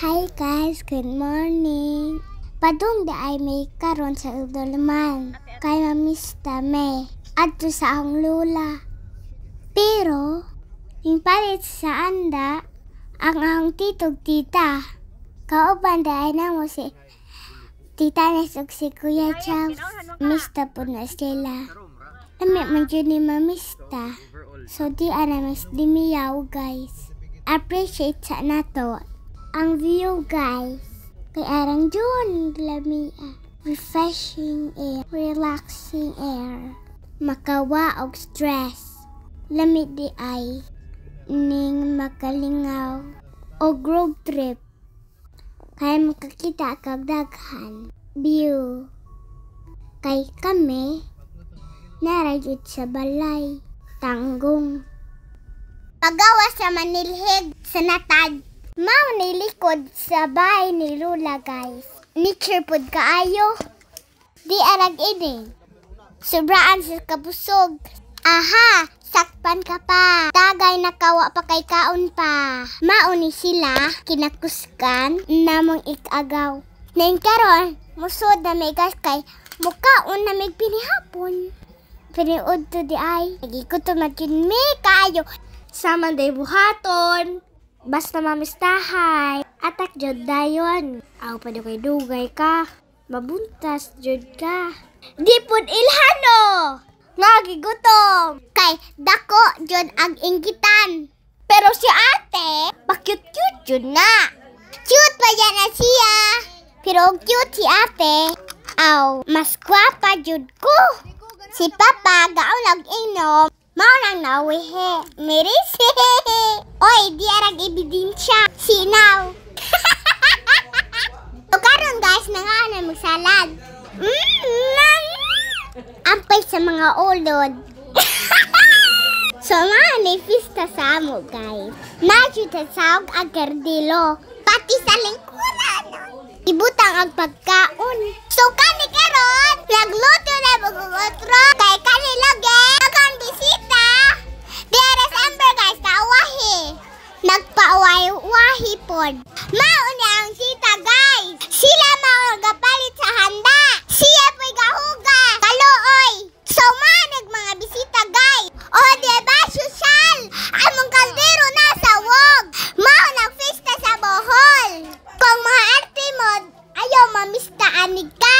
Hi guys, good morning. Padung da ay may karon sa Udolaman. Kay mamista me. Adto sa akong lula. Pero, yung palit sa anda, ang akong titog tita. Kauban da ay namo si Tita Nesog si Kuya Charles. Mista po na sila. Lami man yun ni mamista. So di anamis di miyaw guys. Appreciate sa nato. Ang view guys, kay arang dyan lamia, refreshing air, relaxing air, makawa og stress, lamig di ay, ning makalingaw, o road trip, kay makakita kag daghan, view, kay kami, narayod sa balay, tanggong, pagawas sa manilhig sa natad. Mao nilikod sa bahay ni Lula guys. Nature pod kaayo. Di arag ini. Sobraan sa kabusog. Aha, sakpan ka pa. Tagay nakawa pa kay kaon pa. Mao ni sila kinakuskan namong ikagaw. Ning karon musod na may gas kay mukaon na may pinihapon. Piniud to di ay. Nagikot to matin me kaayo. Saman day buhaton. Basta mamistahay, atak jud dayon. Aw pa kay dugay ka, mabuntas jud ka. Di pud ilhano, nagigutom. Kay dako jud ang inggitan. Pero si ate, pa-cute-cute jud na. Cute pa yan na siya. Pero cute si ate, aw mas gwapa jud ko. Si papa gaulag inom. Mao nang nawihe. Merisi. Oy, di arag ebidensya. Sinaw. So karon guys, na magsalad. Ampay sa mga ulod. So ni pista sa amo guys. Najuta saog ang kardilo. Pati sa lingkuran. Ibutang ang pagkaon. So kani karon, nagluto na magugotro. Kay kani lagi. Bisita, deres amber guys, kawahi. Nagpawahi pod. Mao ni ang tita guys. Sila mao nagapalit sa handa. Siya po'y gahuga. Kaluoy. So manag mga bisita guys. O diba sosyal? Among kaldero nasa wog. Mao nagfesta sa Bohol. Kung mga arte mo, ayaw mamista anig ka.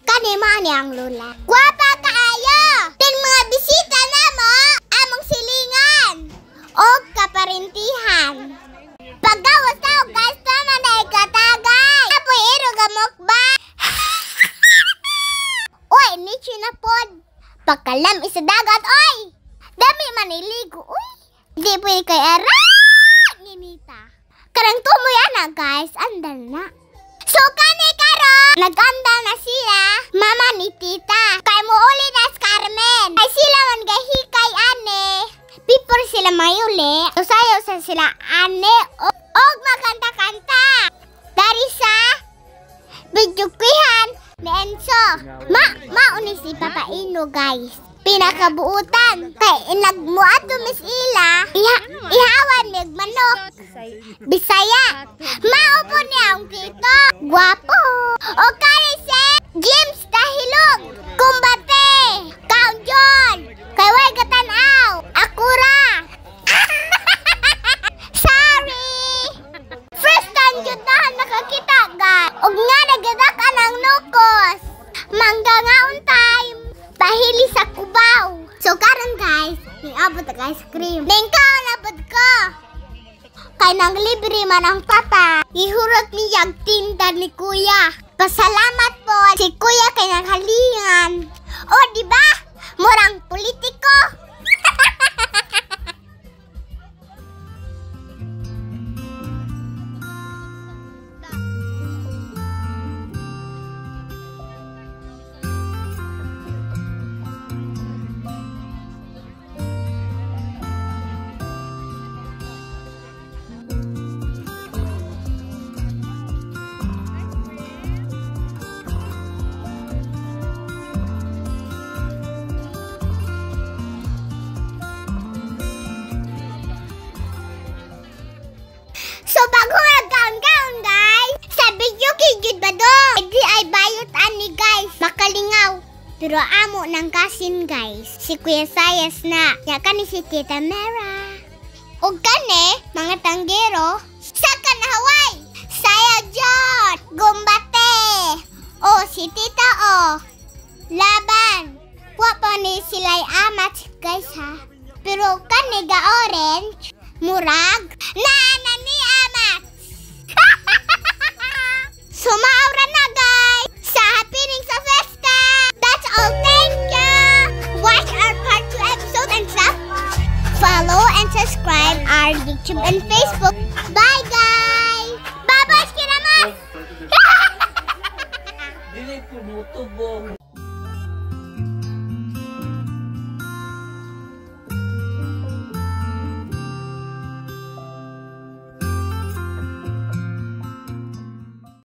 Kani mao ni ang lula. Gwapa kaayo. Ting mga bisita na mo, among silingan. O kaparintihan. Paggawas tao guys, tama na ikatagay. Apoy ero gamok ba? Oy, nicho na pod. Pagkalam isa dagat, oy. Dami maniligo, oy. Di pwede kay ara. Ninita. Karang tumoy na guys, andal na. So kani karon, naganda na sila, mama ni tita. Kay mo uli na si Carmen. Ay sila man gahikay ane. Before sila mayuli, sayo sa sila ane og makanta-kanta. Dari sa bidyukihan ni Enzo. Mauni si Papa Ino guys. Pinakabuutan. Kay nagmuato Miss Ila, ihawan mig manok. Bisaya. Maupo niya ang kito. Guwapo. O kani si James Tahilog. Kumbate. Count John. Kay way katanaw. Akura. Sorry. First time yun na nakakita guys. Og nga nagadakan ang nukos. Manggangaon time. Pahili sa kubaw. So karon guys, niabot ang ice cream. Nengkaon abot ko. Kay nang libre man ang papa. Ihurot niya ang tinda ni kuya. Pasalamat po si kuya kay nanghalingan. O diba? Murang politiko. Pero amo ng kasin guys, si Kuya Sayas na. Yaka ni si Tita Mera. O kani, mga tanggero, saka na Hawaii. Saya John, gumbate. O si Tita O, laban. Wa pa ni sila'y amat guys ha. Pero kani ga orange, murag, na ni amat. Sumaura na guys sa happening sa festa. That's all, thank you. Watch our part 2 episode and stuff. Follow and subscribe our YouTube and Facebook